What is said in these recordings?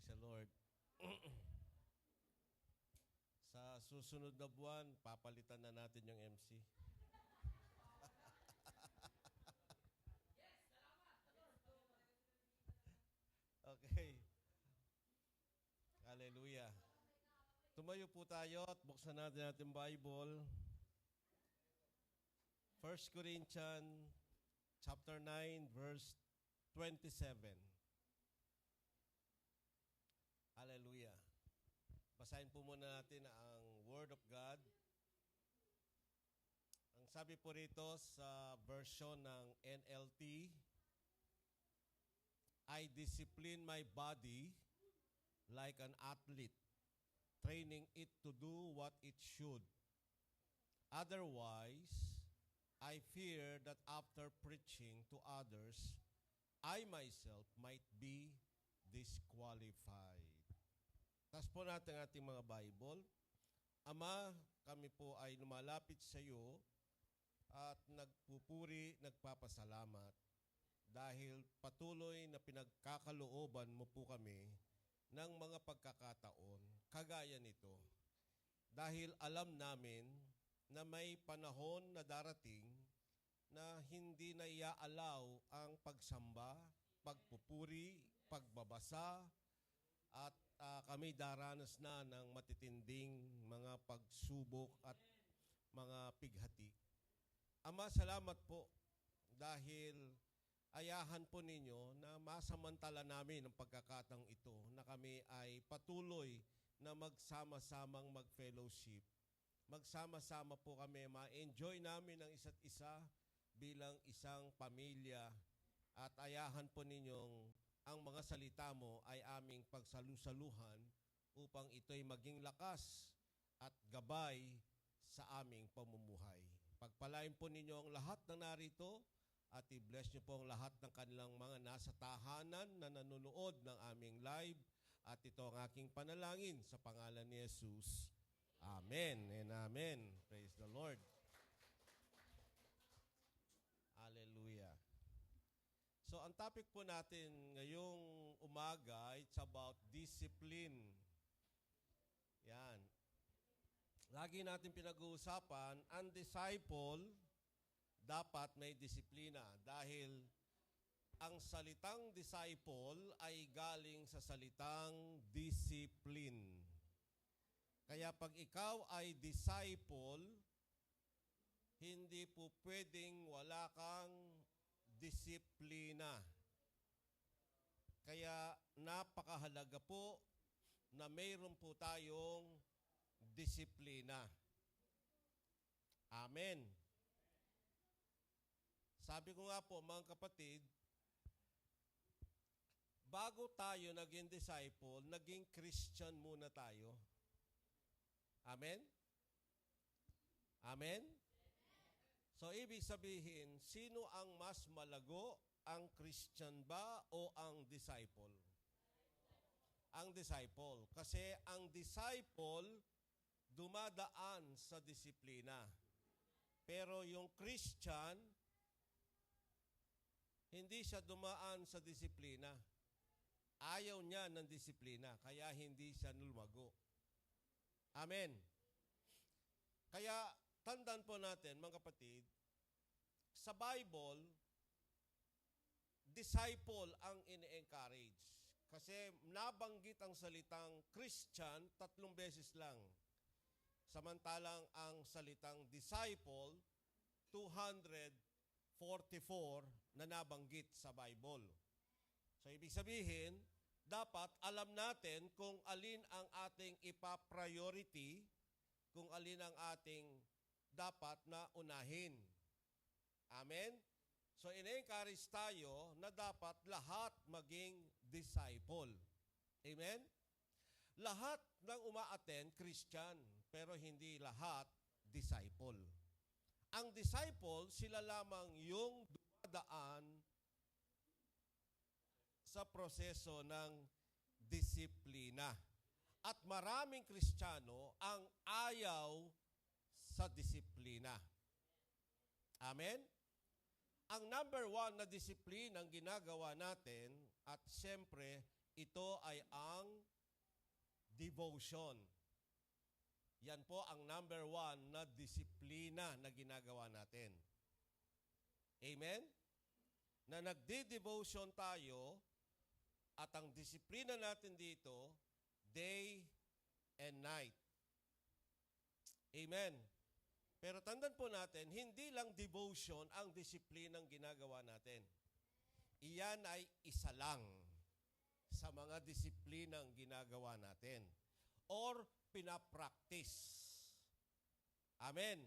Praise the Lord. Sa susunod na buwan, papalitan na natin yung MC. Okay. Hallelujah. Tumayo po tayo at buksan natin ating Bible. 1 Corinthians chapter 9, verse 27. Hallelujah. Basahin po muna natin ang Word of God. Ang sabi po rito sa version ng NLT, I discipline my body like an athlete, training it to do what it should. Otherwise, I fear that after preaching to others, I myself might be disqualified. Taas po natin ang ating mga Bible. Ama, kami po ay lumalapit sa iyo at nagpupuri, nagpapasalamat dahil patuloy na pinagkakalooban mo po kami ng mga pagkakataon kagaya nito. Dahil alam namin na may panahon na darating na hindi na iaalaw ang pagsamba, pagpupuri, pagbabasa, at kami daranas na ng matitinding mga pagsubok at mga pighati. Ama, salamat po dahil ayahan po ninyo na masamantala namin ang pagkakataong ito na kami ay patuloy na magsama-samang mag-fellowship. Magsama-sama po kami, ma-enjoy namin ang isa't isa bilang isang pamilya at ayahan po ninyong ang mga salita mo ay aming pagsalusaluhan upang ito'y maging lakas at gabay sa aming pamumuhay. Pagpalain po ninyo ang lahat ng narito at i-bless niyo po ang lahat ng kanilang mga nasa tahanan na nanonood ng aming live. At ito ang aking panalangin sa pangalan ni Jesus. Amen and amen. Praise the Lord. Hallelujah. So, ang topic po natin ngayong umaga, it's about discipline. Yan. Lagi natin pinag-uusapan, ang disciple dapat may disiplina dahil ang salitang disciple ay galing sa salitang discipline. Kaya pag ikaw ay disciple, hindi po pwedeng wala kang disiplina. Kaya napakahalaga po na mayroon po tayong disiplina. Amen. Sabi ko nga po, mga kapatid, bago tayo naging disciple, naging Christian muna tayo. Amen? Amen? So, ibig sabihin, sino ang mas malago? Ang Christian ba o ang disciple? Ang disciple. Kasi ang disciple, dumadaan sa disiplina. Pero yung Christian, hindi siya dumaan sa disiplina. Ayaw niya ng disiplina, kaya hindi siya lumago. Amen. Kaya, tandaan po natin, mga kapatid, sa Bible, disciple ang ini-encourage. Kasi nabanggit ang salitang Christian 3 beses lang. Samantalang ang salitang disciple, 244 na nabanggit sa Bible. So, ibig sabihin, dapat alam natin kung alin ang ating ipa-priority, kung alin ang ating dapat na unahin. Amen? So, ina-encourage tayo na dapat lahat maging disciple. Amen? Lahat ng uma-attend, Christian, pero hindi lahat disciple. Ang disciple, sila lamang yung dumadaan sa proseso ng disiplina. At maraming Kristiyano ang ayaw sa disiplina. Amen? Ang number 1 na disiplina ang ginagawa natin at siyempre ito ay ang devotion. Yan po ang number 1 na disiplina na ginagawa natin. Amen? Na nagdi-devotion tayo at ang disiplina natin dito, day and night. Amen? Pero tandaan po natin, hindi lang devotion ang disiplinang ginagawa natin. Iyan ay isa lang sa mga disiplinang ginagawa natin or pinapractice. Amen.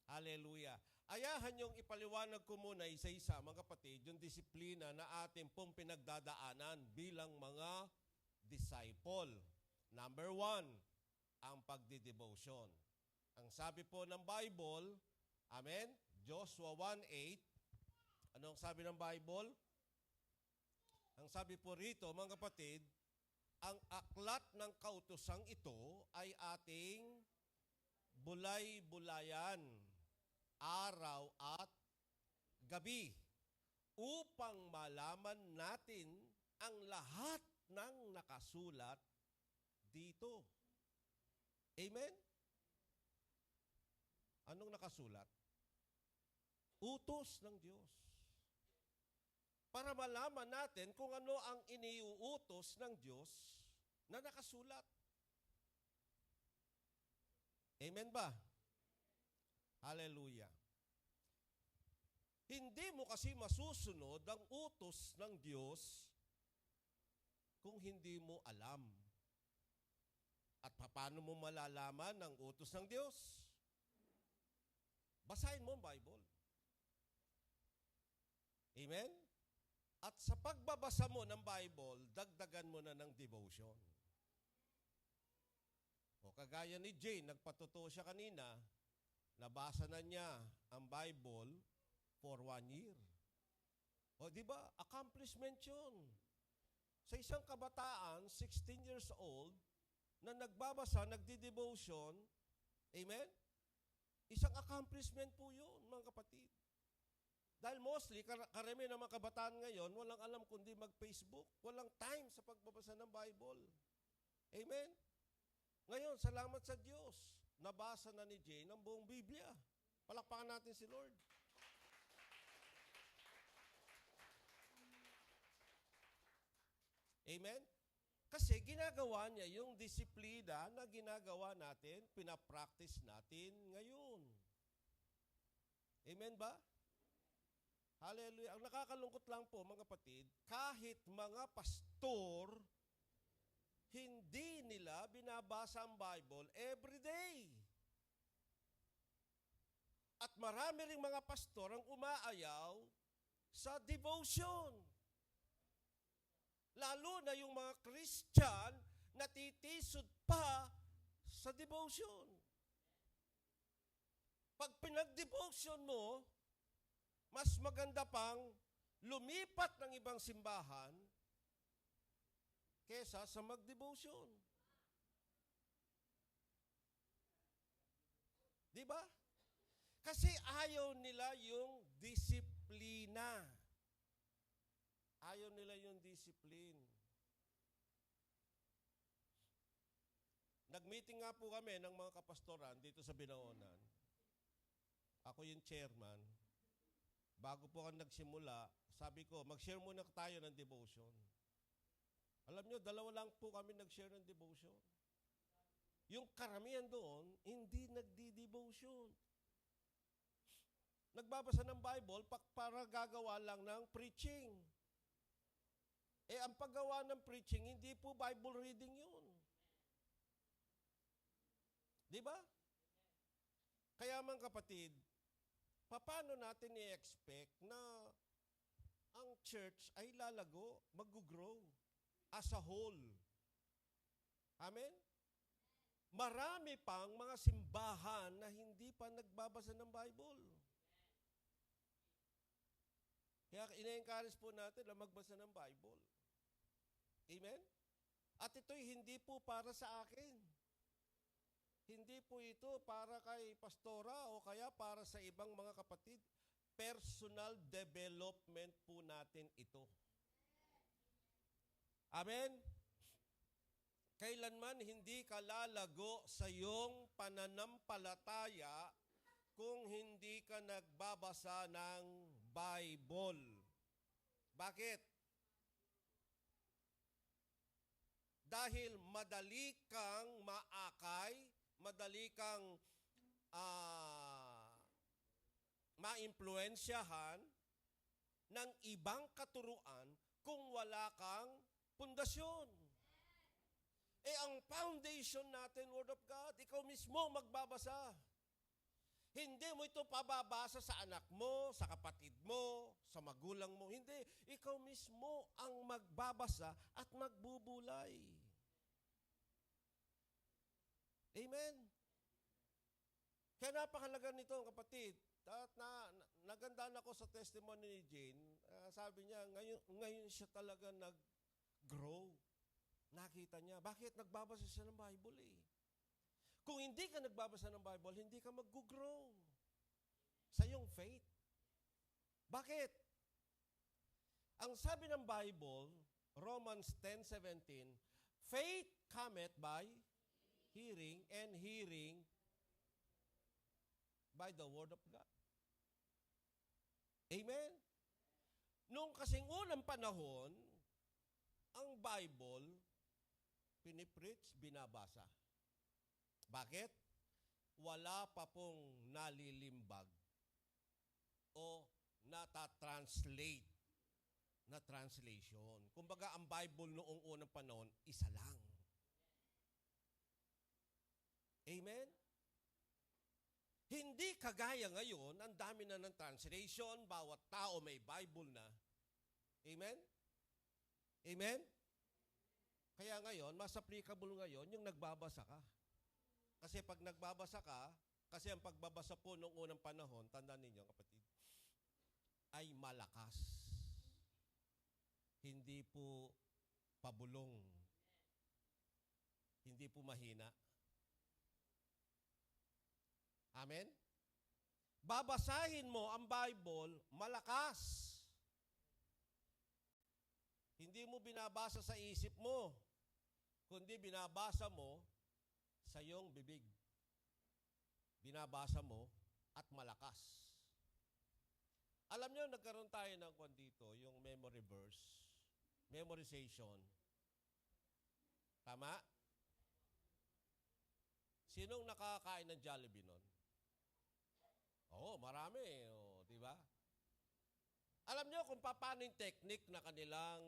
Hallelujah. Ayahan yung ipaliwanag ko muna isa-isa, mga kapatid, yung disiplina na ating pong pinagdadaanan bilang mga disciple. Number 1, ang pagdidevotion. Ang sabi po ng Bible, amen, Joshua 1:8, anong sabi ng Bible? Ang sabi po rito, mga kapatid, ang aklat ng kautosang ito ay ating bulay-bulayan, araw at gabi, upang malaman natin ang lahat ng nakasulat dito. Amen? Anong nakasulat? Utos ng Diyos. Para malaman natin kung ano ang iniuutos ng Diyos na nakasulat. Amen ba? Hallelujah. Hindi mo kasi masusunod ang utos ng Diyos kung hindi mo alam. At paano mo malalaman ang utos ng Diyos? Basahin mo ang Bible. Amen? At sa pagbabasa mo ng Bible, dagdagan mo na ng devotion. O kagaya ni Jane, nagpatuto siya kanina, nabasa na niya ang Bible for 1 year. O di ba? Accomplishment yun. Sa isang kabataan, 16 years old, na nagbabasa, nagdi-devotion, amen? Isang accomplishment po yun, mga kapatid. Dahil mostly, karami ng mga kabataan ngayon, walang alam kundi mag-Facebook. Walang time sa pagbabasa ng Bible. Amen? Ngayon, salamat sa Diyos. Nabasa na ni Jane ang buong Biblia. Palakpakan natin si Lord. Amen? Kasi ginagawa niya yung disiplina na ginagawa natin, pinapractice natin ngayon. Amen ba? Hallelujah. Ang nakakalungkot lang po, mga kapatid, kahit mga pastor, hindi nila binabasa ang Bible every day. At marami ring mga pastor ang umaayaw sa devotion. Lalo na yung mga Christian na titisod pa sa devotion. Pag pinag-devotion mo, mas maganda pang lumipat ng ibang simbahan kesa sa mag-devotion. Di ba? Kasi ayaw nila yung disiplina. Ayaw nila yung discipline. Nag-meeting nga po kami ng mga kapastoran dito sa Binaonan. Ako yung chairman. Bago po ako nagsimula, sabi ko, mag-share muna tayo ng devotion. Alam nyo, 2 lang po kami nag-share ng devotion. Yung karamihan doon, hindi nagdi-devotion. Nagbabasa ng Bible para gagawa lang ng preaching. Ang paggawa ng preaching, hindi po Bible reading yun. Di ba? Kaya mga kapatid, paano natin i-expect na ang church ay lalago, mag-grow as a whole? Amen? Marami pang mga simbahan na hindi pa nagbabasa ng Bible. Kaya ina-encourage po natin na magbasa ng Bible. Amen? At ito'y hindi po para sa akin. Hindi po ito para kay pastora o kaya para sa ibang mga kapatid. Personal development po natin ito. Amen? Kailanman hindi ka lalago sa iyong pananampalataya kung hindi ka nagbabasa ng Bible. Bakit? Dahil madali kang maakay, madali kang maimpluwensyahan ng ibang katuruan kung wala kang pundasyon. Ang foundation natin, Word of God, ikaw mismo magbabasa. Hindi mo ito pababasa sa anak mo, sa kapatid mo, sa magulang mo. Hindi. Ikaw mismo ang magbabasa at magbubulay. Amen? Kaya napakalaga nito, kapatid. At nagandaan ako sa testimony ni Jane. Sabi niya, ngayon siya talaga nag-grow. Nakita niya. Bakit? Nagbabasa siya ng Bible eh. Kung hindi ka nagbabasa ng Bible, hindi ka mag-grow sa iyong faith. Bakit? Ang sabi ng Bible, Romans 10:17, faith cometh by hearing, and hearing by the Word of God. Amen? Noong kasing unang panahon, ang Bible, pinipreach, binabasa. Bakit? Wala pa pong nalilimbag o natatranslate na translation. Kumbaga, ang Bible noong unang panahon, isa lang. Amen? Hindi kagaya ngayon, ang dami na ng translation, bawat tao may Bible na. Amen? Amen? Kaya ngayon, mas applicable ngayon, yung nagbabasa ka. Kasi pag nagbabasa ka, kasi ang pagbabasa po noong unang panahon, tandaan ninyo kapatid, ay malakas. Hindi po pabulong. Hindi po mahina. Amen? Babasahin mo ang Bible, malakas. Hindi mo binabasa sa isip mo, kundi binabasa mo sa iyong bibig. Binabasa mo at malakas. Alam niyo, nagkaroon tayo ng kwan dito, yung memory verse, memorization. Tama? Sinong nakakain ng Jollibee nun? Oo, marami. Di ba? Alam niyo kung paano yung technique na kanilang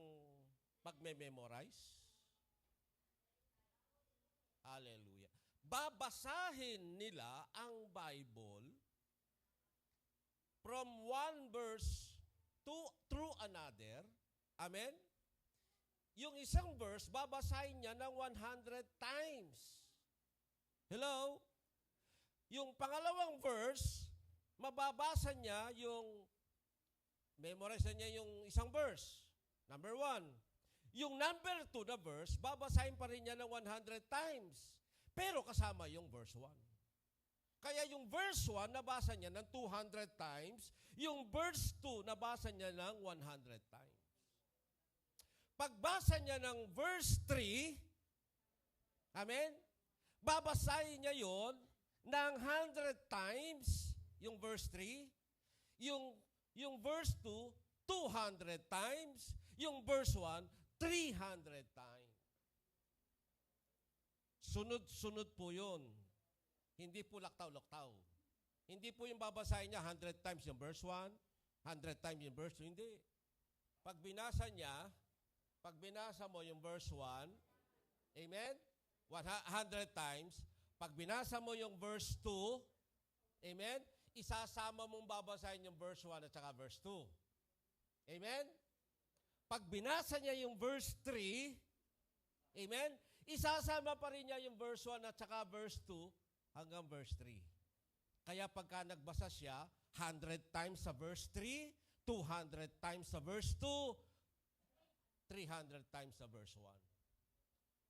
pagme-memorize? Hallelujah. Babasahin nila ang Bible from one verse through another. Amen? Yung isang verse, babasahin niya ng 100 times. Hello? Yung pangalawang verse, mababasa niya memorize niya yung isang verse. Number 1. Yung number 2 na verse, babasahin pa rin niya ng 100 times. Pero kasama yung verse 1. Kaya yung verse 1, nabasa niya ng 200 times. Yung verse 2, nabasa niya ng 100 times. Pagbasa niya ng verse 3, amen? Babasahin niya yon ng 100 times, yung verse 3. Yung verse 2, 200 times. Yung verse 1, 300 times. Sunod-sunod po yun. Hindi po laktaw-laktaw. Hindi po yung babasahin niya 100 times yung verse 1, 100 times yung verse 2. Hindi. Pag binasa mo yung verse 1, amen? 100 times. Pag binasa mo yung verse 2, amen? Isasama mong babasahin yung verse 1 at saka verse 2. Amen? Pag binasa niya yung verse 3, amen? Isasama pa rin niya yung verse 1 at saka verse 2 hanggang verse 3. Kaya pagka nagbasa siya, 100 times sa verse 3, 200 times sa verse 2, 300 times sa verse 1.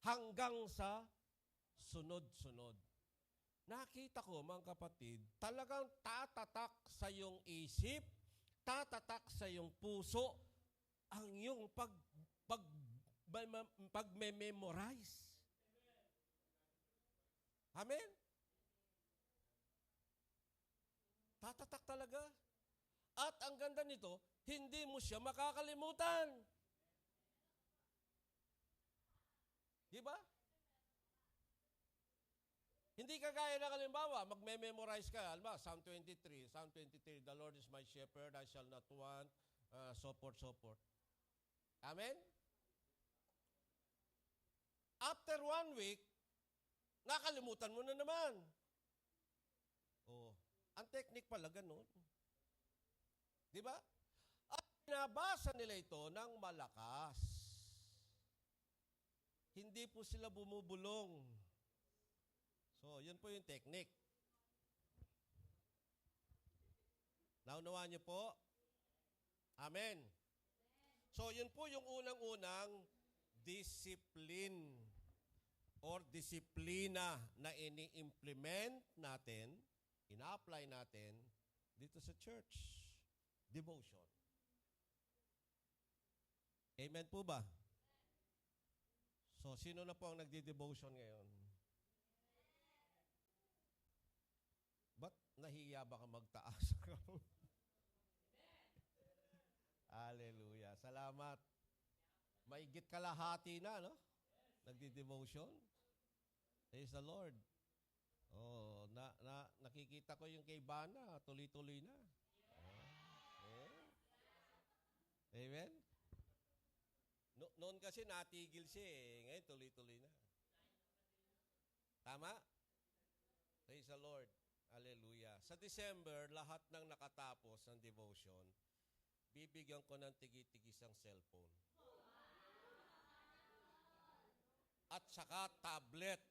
Hanggang sa sunod-sunod. Nakita ko, mga kapatid, talagang tatatak sa iyong isip, tatatak sa iyong puso, ang iyong pagme-memorize. Amen? Tatatak talaga. At ang ganda nito, hindi mo siya makakalimutan. Di ba? Hindi kagaya ng halimbawa, magme-memorize ka. Halimbawa, Psalm 23, the Lord is my shepherd, I shall not want, so forth, so forth. Amen? After 1 week, nakalimutan mo na naman. Oh, ang technique pala ganun. Di ba? At binabasa nila ito ng malakas. Hindi po sila bumubulong. So, yun po yung technique. Naunawaan niyo po? Amen. So, yun po yung unang-unang discipline or disiplina na ini-implement natin, ina-apply natin dito sa church. Devotion. Amen po ba? So, sino na po ang nagdi-devotion ngayon? Ba't nahiya ba ka magtaas? Hallelujah. Salamat. Maigit kalahati na, no? Nagdi-devotion. Praise the Lord. Oh, nakikita ko yung kay Bana, tuloy-tuloy na. Amen? Noon kasi natigil siya eh. Ngayon tuloy-tuloy na. Tama? Praise the Lord. Hallelujah. Sa December, lahat ng nakatapos ng devotion, bibigyan ko ng tigi-tigis ang cellphone. At saka tablet.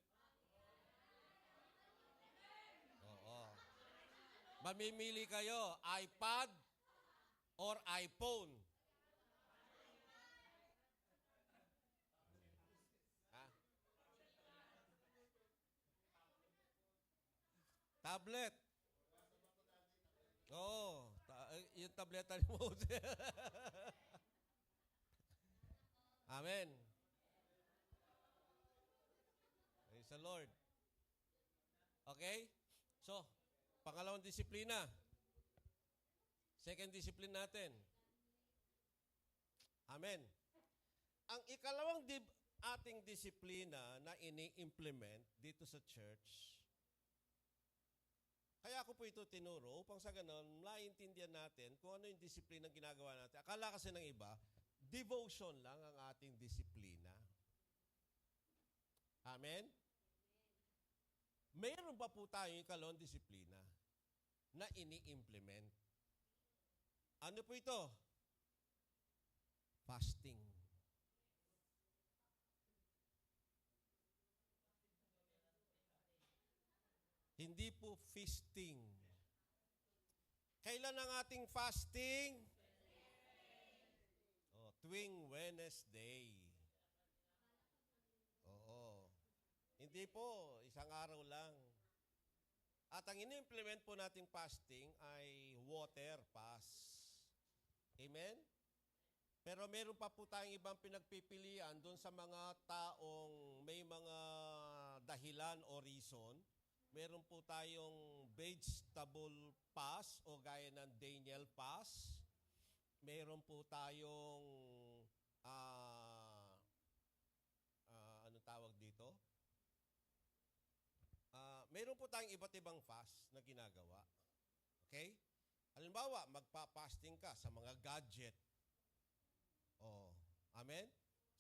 Oo. Mamimili kayo, iPad or iPhone. Ha? Tablet. Oo. Yung tableta ni Moses. Amen. Praise the Lord. Okay? So, pangalawang disiplina. Second discipline natin. Amen. Ang ikalawang ating disiplina na ini-implement dito sa church, kaya ako po ito tinuro upang sa ganon, maintindihan natin kung ano yung disiplina ginagawa natin. Akala kasi ng iba, devotion lang ang ating disiplina. Amen? Mayroon pa po tayong ikalawang disiplina na ini-implement. Ano po ito? Fasting. Hindi po feasting. Kailan ang ating fasting? Oh, tuwing Wednesday. Oo. Hindi po, isang araw lang. At ang ini-implement po nating fasting ay water fast. Amen? Pero meron pa po tayong ibang pinagpipilian doon sa mga taong may mga dahilan o reason. Meron po tayong vegetable fast o gaya ng Daniel fast. Meron po tayong ano tawag dito? Meron po tayong iba't ibang fast na ginagawa. Okay? Halimbawa, magpa-fasting ka sa mga gadget. Oh, amen?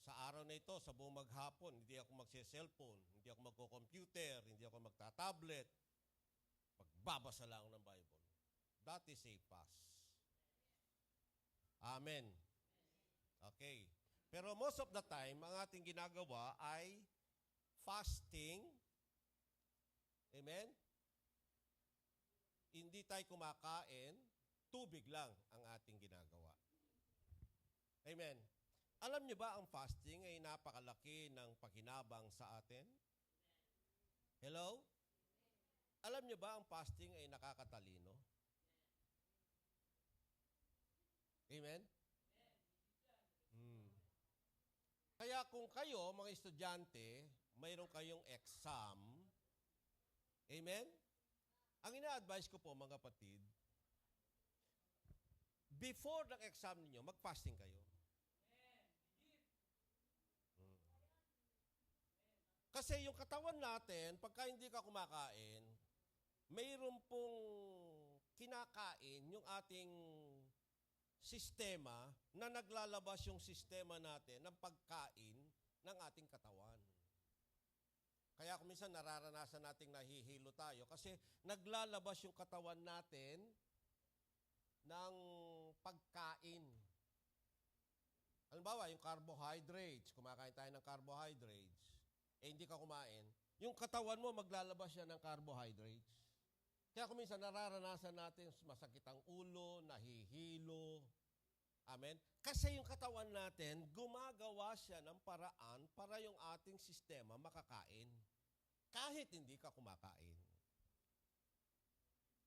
Sa araw na ito, sa buong maghapon, hindi ako magse-cellphone, hindi ako magko-computer, hindi ako magta-tablet. Magbabasa lang ng Bible. That is a fast. Amen. Okay. Pero most of the time, ang ating ginagawa ay fasting. Amen? Hindi tayo kumakain, tubig lang ang ating ginagawa. Amen. Alam niyo ba ang fasting ay napakalaki ng pakinabang sa atin? Hello? Alam niyo ba ang fasting ay nakakatalino? Amen? Kaya Kaya kung kayo, mga estudyante, mayroon kayong exam, amen? Ang ina-advise ko po, mga kapatid, before ng exam ninyo, mag-fasting kayo. Kasi yung katawan natin, pagka hindi ka kumakain, mayroon pong kinakain yung ating sistema na naglalabas yung sistema natin ng pagkain ng ating katawan. Kaya kung minsan nararanasan nating nahihilo tayo kasi naglalabas yung katawan natin ng pagkain. Halimbawa, yung carbohydrates, kumakain tayo ng carbohydrates, hindi ka kumain, yung katawan mo maglalabas yan ng carbohydrates. Kaya kung minsan nararanasan natin masakit ang ulo, nahihilo. Amen? Kasi yung katawan natin, gumagawa siya ng paraan para yung ating sistema makakain. Kahit hindi ka kumakain.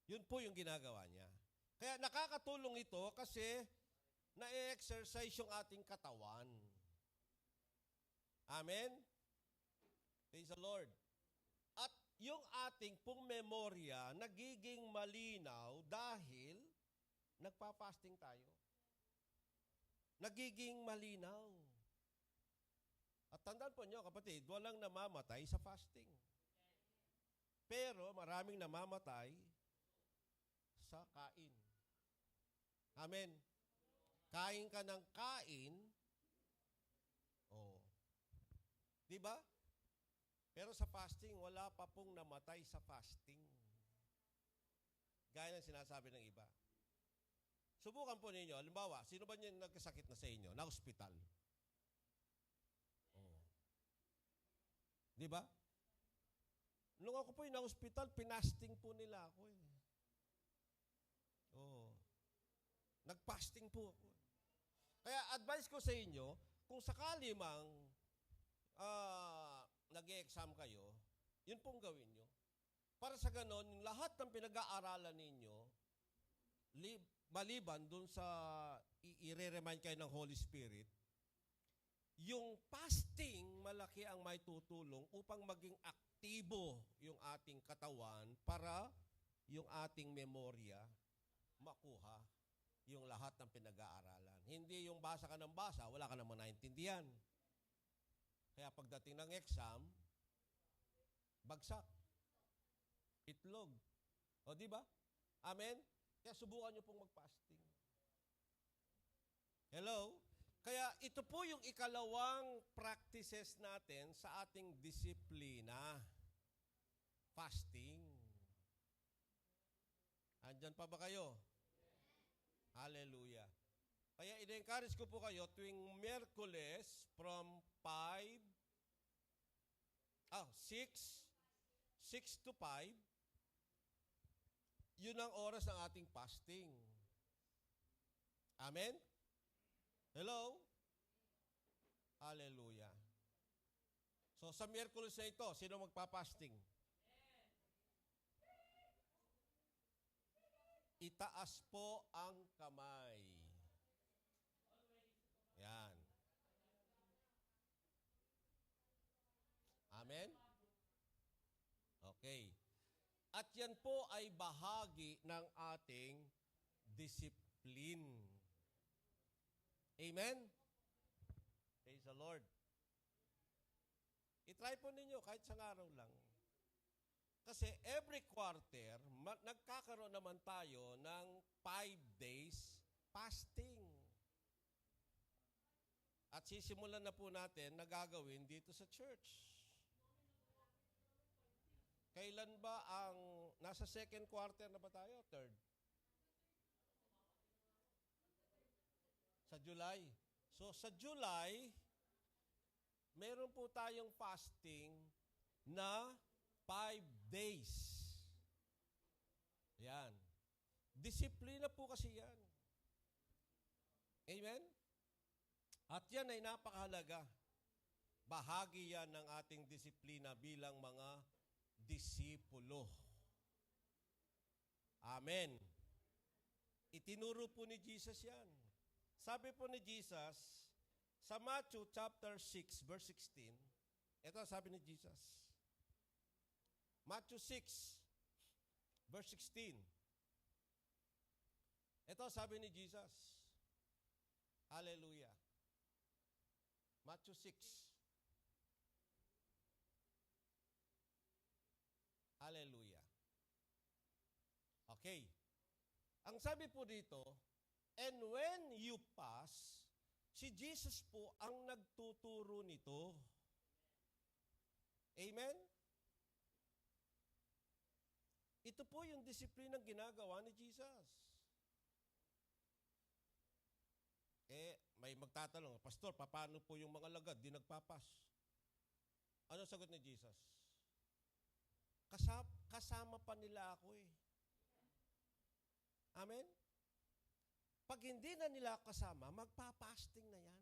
Yun po yung ginagawa niya. Kaya nakakatulong ito kasi na-exercise yung ating katawan. Amen? Praise the Lord. At yung ating pong memorya nagiging malinaw dahil nagpa-fasting tayo. Nagiging malinaw. At tandaan po nyo, kapatid, walang namamatay sa fasting. Pero maraming namamatay sa kain. Amen. Kain ka ng kain. Oh. Di ba? Pero sa fasting, wala pa pong namatay sa fasting. Gaya ng sinasabi ng iba. Subukan po ninyo. Halimbawa, sino ba niyo nagkasakit na sa inyo? Na-hospital. Oh. Di ba? Nung ako po yung na-hospital, pinasting po nila ako eh. Oh. Nag-fasting po ako. Kaya advice ko sa inyo, kung sakali mang nag-e-exam kayo, yun pong gawin nyo. Para sa ganon, lahat ng pinag-aaralan ninyo, maliban dun sa i-remind kayo ng Holy Spirit, yung fasting, malaki ang may tutulong upang maging aktibo yung ating katawan para yung ating memorya makuha yung lahat ng pinag-aaralan. Hindi yung basa ka ng basa, wala ka naman naintindihan. Kaya pagdating ng exam, bagsak. Itlog. O, di ba? Amen? Kaya subukan nyo pong mag-fasting. Hello? Kaya ito po yung ikalawang practices natin sa ating disiplina. Fasting. Andyan pa ba kayo? Hallelujah. Kaya ina-encourage ko po kayo tuwing Miyerkules from 6 to 5, yun ang oras ng ating fasting. Amen? Hello? Hallelujah. So sa Miyerkules na ito, sino magpa-fasting? Itaas po ang kamay. Yan. Amen? Okay. At yan po ay bahagi ng ating discipline. Amen? Praise the Lord. I-try po ninyo kahit sa araw lang. Kasi every quarter, nagkakaroon naman tayo ng 5 days fasting. At sisimulan na po natin na gagawin dito sa church. Kailan ba ang, nasa second quarter na ba tayo? Third? Sa July. So sa July, meron po tayong fasting na 5 days. Yan. Disiplina po kasi yan. Amen? At yan ay napakahalaga. Bahagi yan ng ating disiplina bilang mga disipulo. Amen. Itinuro po ni Jesus yan. Sabi po ni Jesus, Sa Matthew chapter 6, verse 16, ito sabi ni Jesus. Matthew 6, verse 16. Ito sabi ni Jesus. Hallelujah. Matthew 6. Hallelujah. Okay. Ang sabi po dito, and when you pass, si Jesus po ang nagtuturo nito. Amen? Ito po yung disiplinang ginagawa ni Jesus. May magtatanong, Pastor, paano po yung mga lagad, di nagpapas? Ano sagot ni Jesus? Kasama pa nila ako eh. Amen? Pag hindi na nila kasama, magpa-fasting na yan.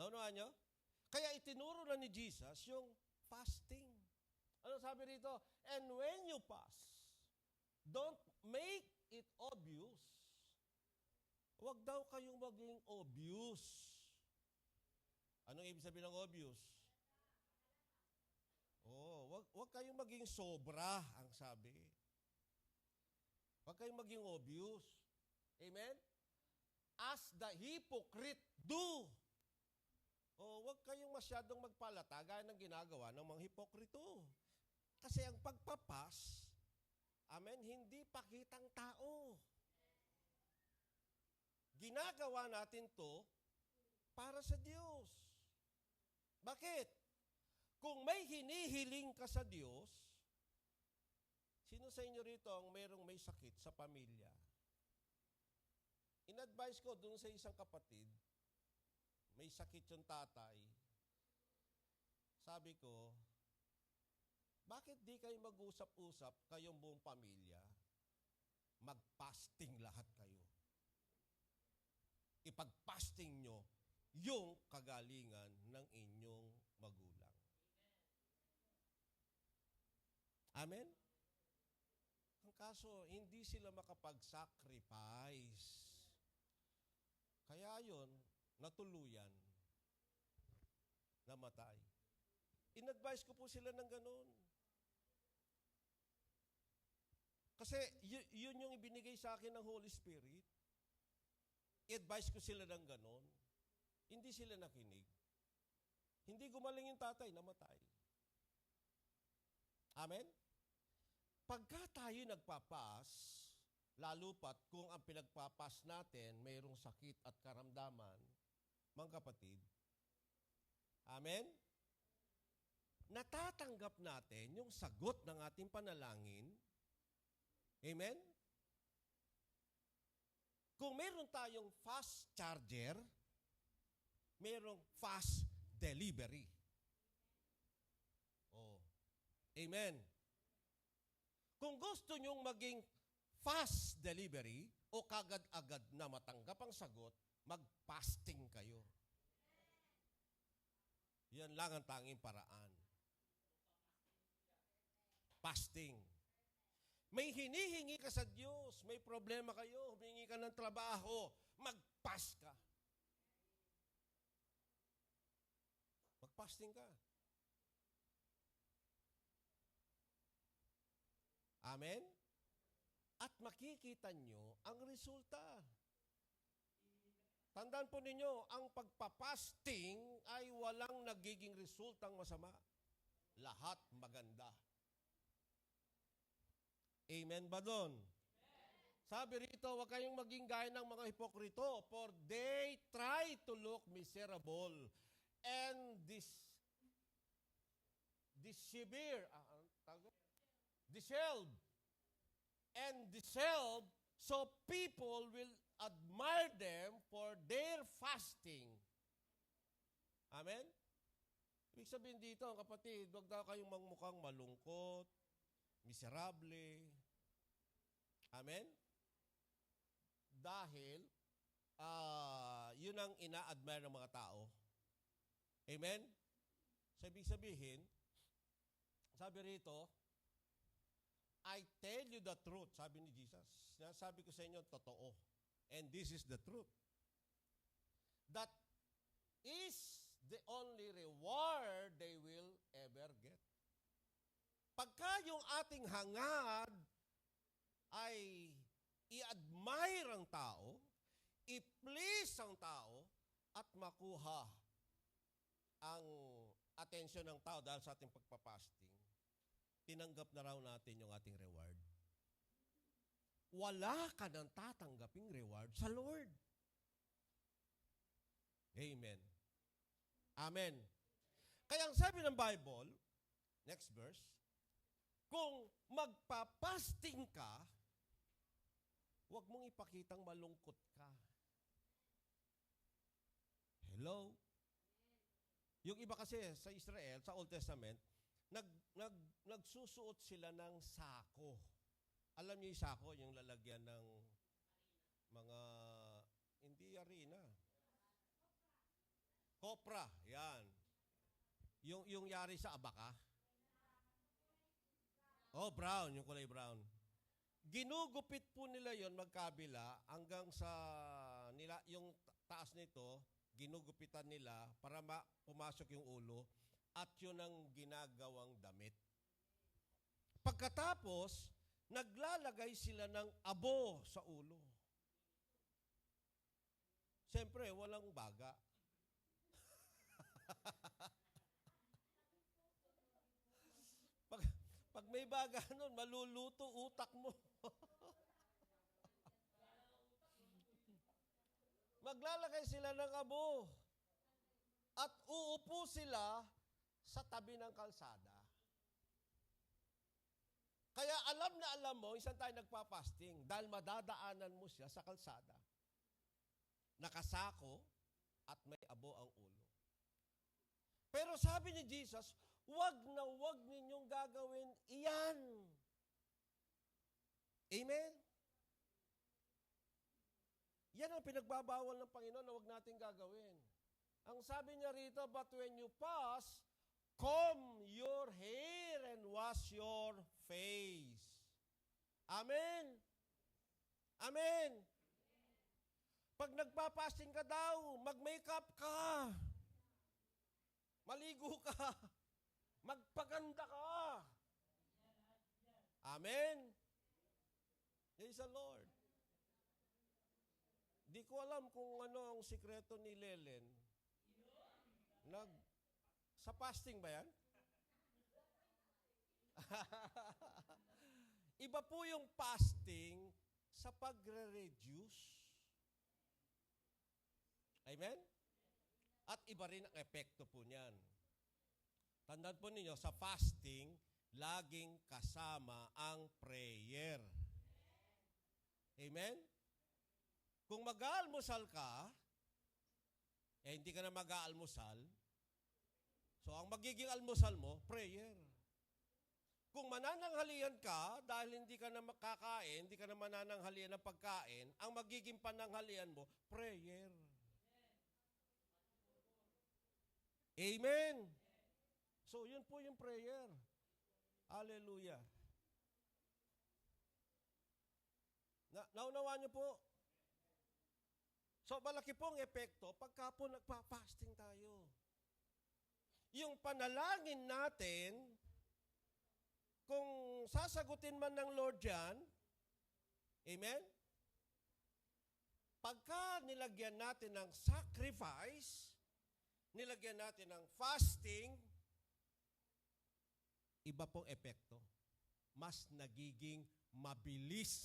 Naunahan nyo? Kaya itinuro na ni Jesus yung fasting. Ano sabi rito? And when you fast, don't make it obvious. Huwag daw kayong maging obvious. Anong ibig sabihin ng obvious? Huwag kayong maging sobra, ang sabi. Huwag kayong maging obvious. Amen? As the hypocrite do. Huwag kayong masyadong magpalata gaya ng ginagawa ng mga hipokrito. Kasi ang pagpapas, amen, hindi pakitang tao. Ginagawa natin to para sa Diyos. Bakit? Kung may hinihiling ka sa Diyos, sino sa inyo rito ang may sakit sa pamilya? In-advise ko dun sa isang kapatid, may sakit yung tatay. Sabi ko, bakit di kayo mag-usap-usap kayong buong pamilya? Mag-fasting lahat kayo. Ipag-fasting nyo yung kagalingan ng inyong magulang. Amen? Ang kaso, hindi sila makapag-sacrifice. Kaya yun, natuluyan, namatay. In-advise ko po sila ng ganun. Kasi yun yung ibinigay sa akin ng Holy Spirit. I-advise ko sila ng ganun. Hindi sila nakinig. Hindi gumaling yung tatay, namatay. Amen? Pagka tayo nagpapas, lalo pat kung ang pinagpapas natin mayroong sakit at karamdaman, mga kapatid, amen? Natatanggap natin yung sagot ng ating panalangin. Amen? Kung meron tayong fast charger, merong fast delivery. Amen. Kung gusto nyong maging fast delivery o kagad-agad na matanggap ang sagot, mag-fasting kayo. Yan lang ang tanging paraan. Fasting. May hinihingi ka sa Diyos, may problema kayo, humingi ka ng trabaho, mag-fast ka. Mag-fasting ka. Amen? At makikita nyo ang resulta. Tandaan po ninyo, ang pagpapasting ay walang nagiging resultang masama. Lahat maganda. Amen ba doon? Sabi rito, huwag kayong maging gaya ng mga hipokrito, for they try to look miserable and disheveled, so people will admire them for their fasting. Amen? Ibig sabihin dito, kapatid, huwag daw kayong magmukhang malungkot, miserable. Amen? Dahil, yun ang ina-admire ng mga tao. Amen? So, ibig sabihin, sabi rito, I tell you the truth, sabi ni Jesus. Sinasabi ko sa inyo, totoo. And this is the truth. that is the only reward they will ever get. Pagka yung ating hangad ay i-admire ang tao, i-please ang tao, at makuha ang atensyon ng tao dahil sa ating pagpapasting, tinanggap na raw natin yung ating reward. Wala ka nang tatanggaping reward sa Lord. Amen. Amen. Kaya ang sabi ng Bible, next verse, kung magpapasting ka, huwag mong ipakitang malungkot ka. Hello? Yung iba kasi sa Israel, sa Old Testament, nagsusuot sila ng sako. Alam niyo yung sako, yung lalagyan ng mga, hindi harina. Kopra, yan. Yung yari sa abaka. Oh, brown, yung kulay brown. Ginugupit po nila yon magkabila hanggang sa yung taas nito, ginugupitan nila para pumasok yung ulo at yun ang ginagawang damit. Pagkatapos, naglalagay sila ng abo sa ulo. Siyempre, walang baga. pag may baga nun, maluluto utak mo. Maglalagay sila ng abo at uupo sila sa tabi ng kalsada. Kaya alam na alam mo, isang tayo nagpa-fasting dahil madadaanan mo siya sa kalsada. Nakasako at may abo ang ulo. Pero sabi ni Jesus, wag na wag ninyong gagawin iyan. Amen? Yan ang pinagbabawal ng Panginoon na wag natin gagawin. Ang sabi niya rito, but when you fast, comb your hair and wash your face. Amen? Amen? Pag nagpapasting ka daw, mag-makeup ka. Maligo ka. Magpaganda ka. Amen? Praise the Lord. Di ko alam kung ano ang sikreto ni Lelen. Sa fasting ba yan? Iba po yung fasting sa pagre-reduce. Amen? At iba rin ang epekto po niyan. Tandaan po ninyo, sa fasting, laging kasama ang prayer. Amen? Kung mag-aalmusal ka, hindi ka na mag-aalmusal, so ang magiging almusal mo, prayer. Kung manananghalian ka, dahil hindi ka na makakain, hindi ka na manananghalian ng pagkain, ang magiging pananghalian mo, prayer. Amen. So, yun po yung prayer. Hallelujah. Naunawaan niyo po? So, malaki pong epekto pagka po nagpa-fasting tayo. Yung panalangin natin, kung sasagutin man ng Lord yan, amen? Pagka nilagyan natin ng sacrifice, nilagyan natin ng fasting, iba pong epekto. Mas nagiging mabilis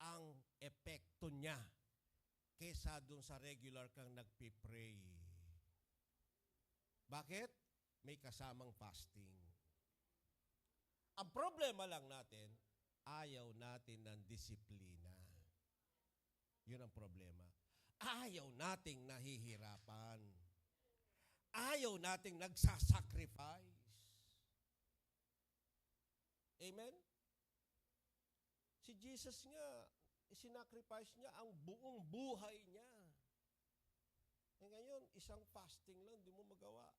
ang epekto niya kesa dun sa regular kang nagpipray. Bakit? May kasamang fasting. Ang problema lang natin, ayaw natin ng disiplina. Yun ang problema. Ayaw nating nahihirapan. Ayaw nating nagsasacrifice. Amen? Si Jesus nga, isinacrifice niya ang buong buhay niya. Ngayon, isang fasting lang, di mo magawa.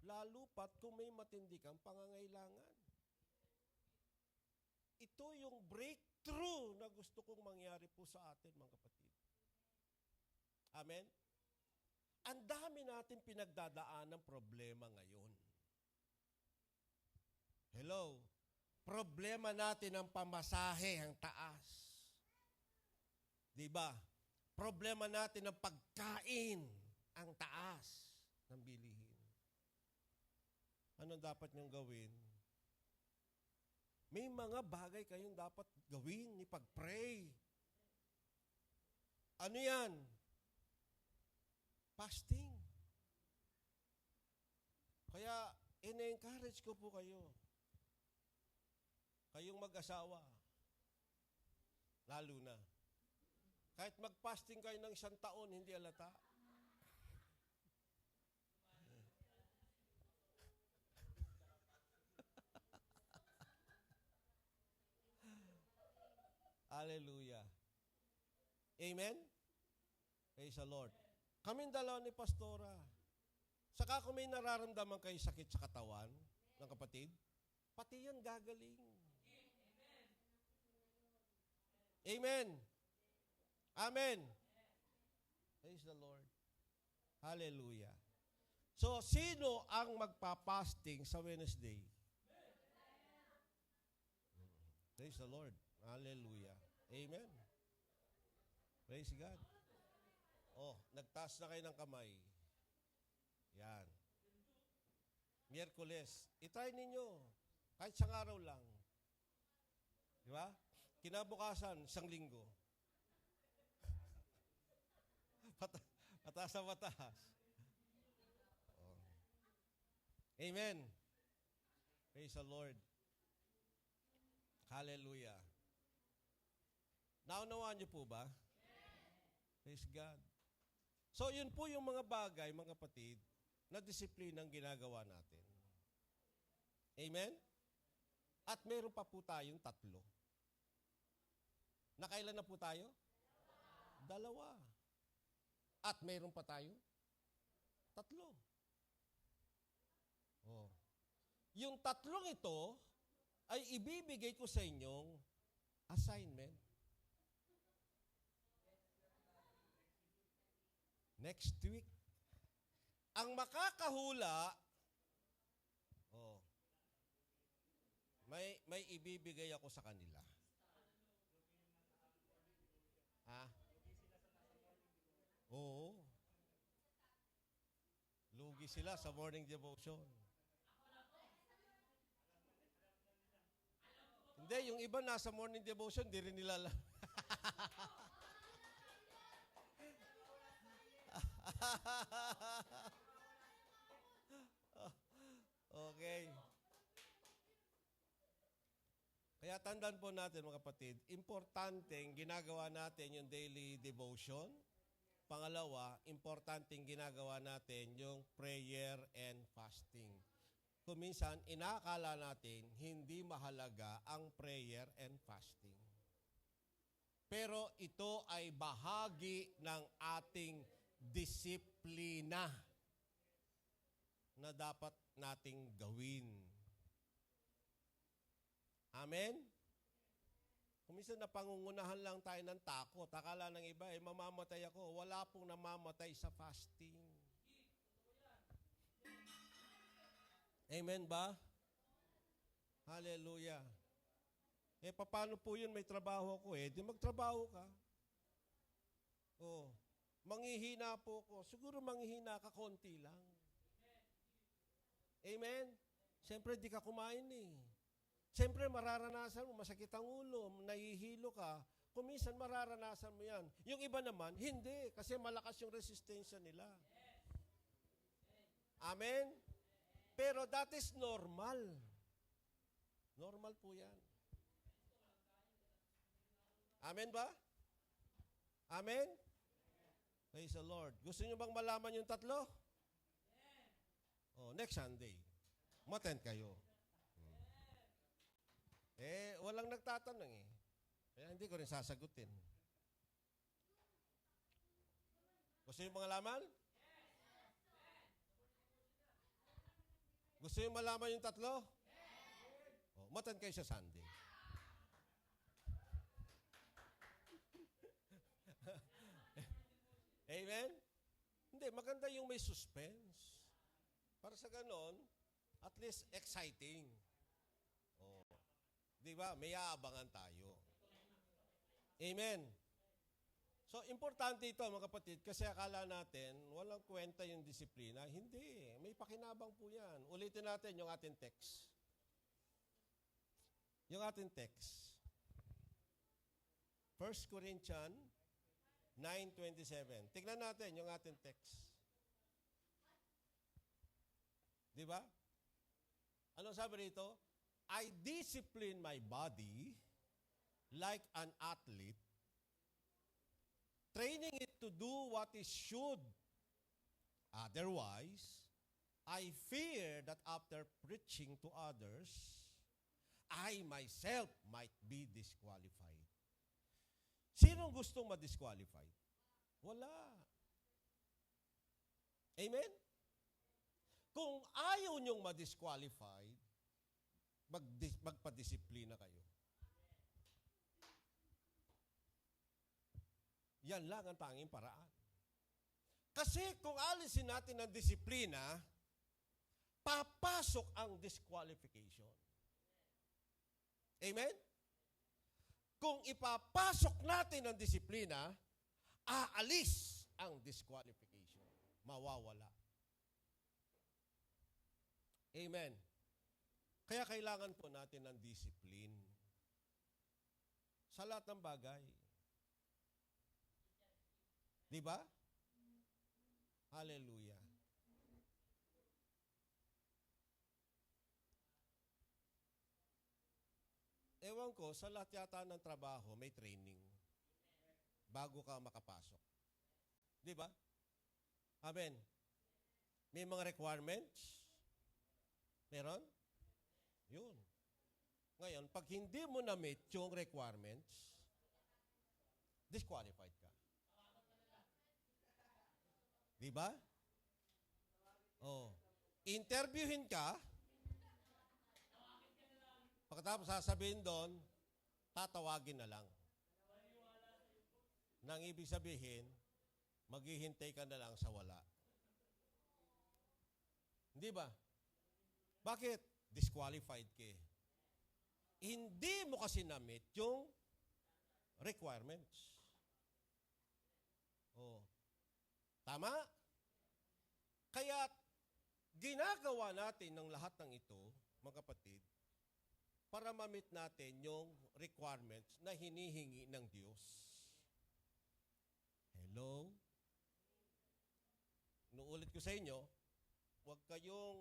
Lalo pat kung may matindi kang pangangailangan. Ito yung breakthrough na gusto kong mangyari po sa atin, mga kapatid. Amen? Ang dami natin pinagdadaan ng problema ngayon. Hello? Problema natin ang pamasahe, ang taas. Diba? Problema natin ang pagkain, ang taas ng bilihin. Ano dapat niyong gawin? May mga bagay kayong dapat gawin ni pag-pray. Ano yan? Fasting. Kaya, ina-encourage ko po kayo. Kayong mag-asawa. Lalo na. Kahit mag-fasting kayo ng 1 taon, hindi alata. Hallelujah. Amen? Praise the Lord. Kaming dalawa ni Pastora. Saka kung may nararamdaman kayo sakit sa katawan ng kapatid, pati yan gagaling. Amen. Amen. Praise the Lord. Hallelujah. So, sino ang magpa-fasting sa Wednesday? Praise the Lord. Hallelujah. Amen. Praise God. Oh, nagtaas na kayo ng kamay. Yan. Miyerkules. I-try ninyo. Kahit isang araw lang. Di ba? Kinabukasan, 1 linggo. Mataas na mataas. Oh. Amen. Praise the Lord. Hallelujah. Naunawaan niyo po ba? Praise God. So, yun po yung mga bagay, mga kapatid, na disiplinang ginagawa natin. Amen? At meron pa po tayong 3. Nakailan na po tayo? 2. At meron pa tayo? 3. Oh. Yung 3 ito ay ibibigay ko sa inyong assignment. Next week. Ang makakahula, may ibibigay ako sa kanila. Ha? Oo. Lugi sila sa morning devotion. Hindi, yung iba nasa morning devotion, di rin nila alam. Okay. Kaya tandaan po natin mga kapatid, importanteng ginagawa natin yung daily devotion. Pangalawa, importanteng ginagawa natin yung prayer and fasting. Kung minsan, inaakala natin hindi mahalaga ang prayer and fasting. Pero ito ay bahagi ng ating disiplina na dapat nating gawin. Amen? Kung minsan napangungunahan lang tayo ng takot, akala ng iba, mamamatay ako. Wala pong namamatay sa fasting. Amen ba? Hallelujah. Paano po yun? May trabaho ako di magtrabaho ka. Manghihina po ako. Siguro manghihina ka konti lang. Amen? Siyempre, di ka kumain Siyempre, mararanasan mo, masakit ang ulo, nahihilo ka. Kung minsan, mararanasan mo yan. Yung iba naman, hindi. Kasi malakas yung resistensya nila. Amen? Pero that is normal. Normal po yan. Amen ba? Amen? Praise the Lord. Gusto niyo bang malaman yung 3? Next Sunday. Umattend kayo. Walang nagtatanong Kaya hindi ko rin sasagutin. Gusto niyo bang malaman? Gusto niyo malaman yung 3? Umattend kayo sa Sunday. Amen? Hindi, maganda yung may suspense. Para sa ganon, at least exciting. Oh. Di ba? May aabangan tayo. Amen. So, importante ito mga kapatid kasi akala natin walang kwenta yung disiplina. Hindi. May pakinabang po yan. Ulitin natin yung ating text. Yung ating text. 1 Corinthians 9:27. Tignan natin yung ating text. Di ba? Ano sabi rito? I discipline my body like an athlete, training it to do what it should. Otherwise, I fear that after preaching to others, I myself might be disqualified. Sinong gustong ma-disqualify? Wala. Amen? Kung ayaw niyong ma-disqualify, magpadisiplina kayo. Yan lang ang tanging paraan. Kasi kung alisin natin ang disiplina, papasok ang disqualification. Amen? Kung ipapasok natin ang disiplina, aalis ang disqualification. Mawawala. Amen. Kaya kailangan po natin ng discipline. Sa lahat ng bagay. Di ba? Hallelujah. Ewan ko, sa lahat yata ng trabaho, may training. Bago ka makapasok. Di ba? Amen. May mga requirements. Meron? Yun. Ngayon, pag hindi mo na-meet yung requirements, disqualified ka. Di ba? Oh. Interviewin ka, pagkatapos sasabihin doon, tatawagin na lang. Nang ibig sabihin, maghihintay ka na lang sa wala. Hindi ba? Bakit? Disqualified ka. Hindi mo kasi na-meet yung requirements. Oh. Tama? Kaya ginagawa natin ng lahat ng ito, mga kapatid, para ma-meet natin yung requirements na hinihingi ng Diyos. Hello? Nuulit ko sa inyo, huwag kayong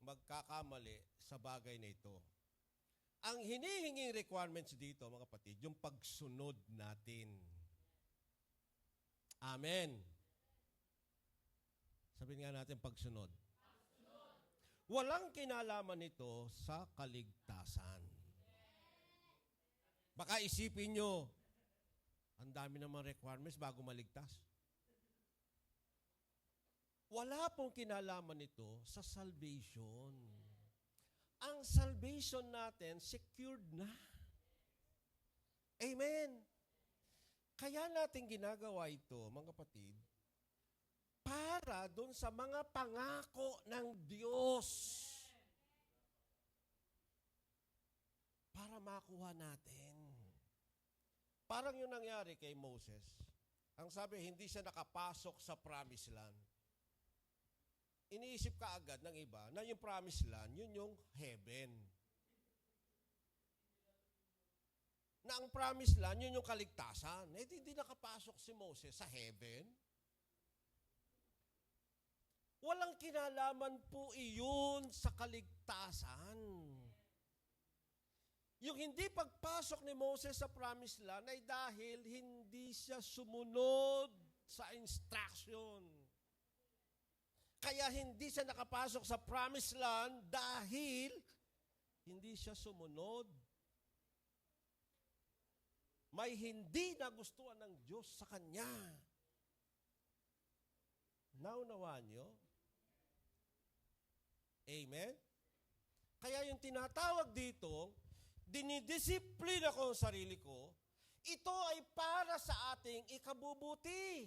magkakamali sa bagay na ito. Ang hinihinging requirements dito, mga kapatid, yung pagsunod natin. Amen. Sabihin nga natin pagsunod. Walang kinalaman nito sa kaligtasan. Baka isipin nyo, ang dami naman requirements bago maligtas. Wala pong kinalaman nito sa salvation. Ang salvation natin, secured na. Amen. Kaya natin ginagawa ito, mga kapatid, para doon sa mga pangako ng Diyos. Para makuha natin. Parang yung nangyari kay Moses. Ang sabi, hindi siya nakapasok sa promised land. Iniisip ka agad ng iba na yung promised land, yun yung heaven. Na ang promised land, yun yung kaligtasan. Eh, hindi nakapasok si Moses sa heaven. Walang kinalaman po iyon sa kaligtasan. Yung hindi pagpasok ni Moses sa promised land ay dahil hindi siya sumunod sa instruction. Kaya hindi siya nakapasok sa promised land dahil hindi siya sumunod. May hindi nagustuhan ng Diyos sa kanya. Naunawaan nyo? Amen? Kaya yung tinatawag dito, dinidisiplina ko ang sarili ko, Ito ay para sa ating ikabubuti.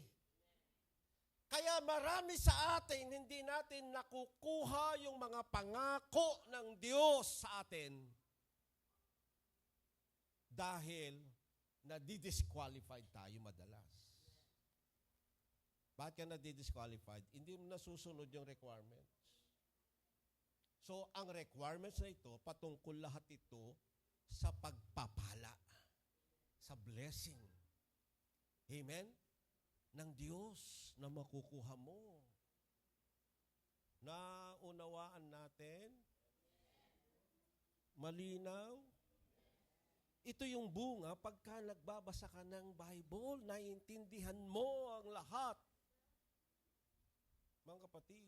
Kaya marami sa atin, hindi natin nakukuha yung mga pangako ng Diyos sa atin dahil na-disqualified tayo madalas. Bakit ka na-disqualified? Hindi mo nasusunod yung requirements. So, ang requirements na ito, patungkol lahat ito sa pagpapala, sa blessing. Amen? Ng Diyos na makukuha mo. Naunawaan natin? Malinaw? Ito yung bunga pagka nagbabasa ka ng Bible, naiintindihan mo ang lahat. Mga kapatid,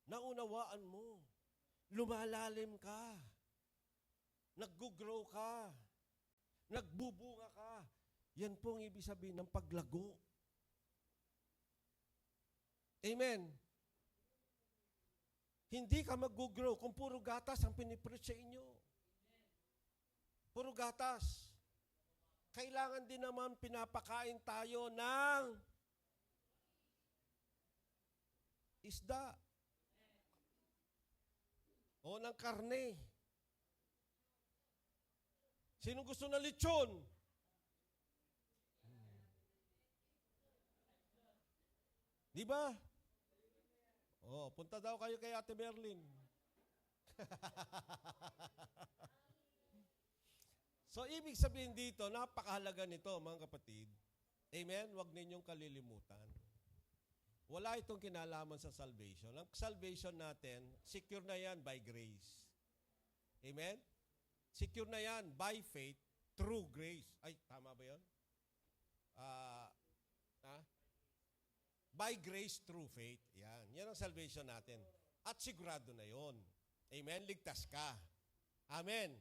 naunawaan mo, lumalalim ka, nag-grow ka, nagbubunga ka. Yan po ang ibig sabihin ng paglago. Amen. Hindi ka mag-grow kung puro gatas ang pinipreach sa inyo. Puro gatas. Kailangan din naman pinapakain tayo ng isda. O ng karne. Sino gusto na lechon? Di ba? Oh, punta daw kayo kay Ate Merlin. So, ibig sabihin dito, napakahalaga nito, mga kapatid. Amen? Huwag ninyong kalilimutan. Wala itong kinalaman sa salvation. Ang salvation natin, secure na yan by grace. Amen? Secure na yan by faith, through grace. Ay, tama ba yun? By grace, through faith. Yan. Yan ang salvation natin. At sigurado na yon. Amen? Ligtas ka. Amen?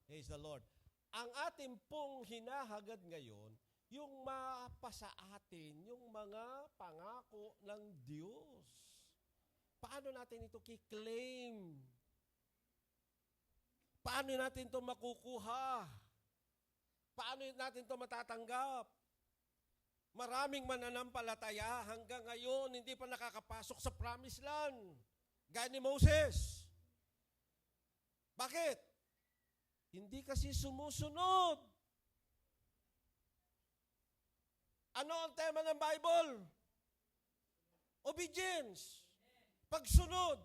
Praise the Lord. Ang ating pong hinahagad ngayon, yung mapasa atin, yung mga pangako ng Diyos. Paano natin ito kiklaim? Paano natin ito makukuha? Paano natin ito matatanggap? Maraming mananampalataya hanggang ngayon hindi pa nakakapasok sa promised land. Gaya ni Moses. Bakit? Hindi kasi sumusunod. Ano ang tema ng Bible? Obedience. Pagsunod.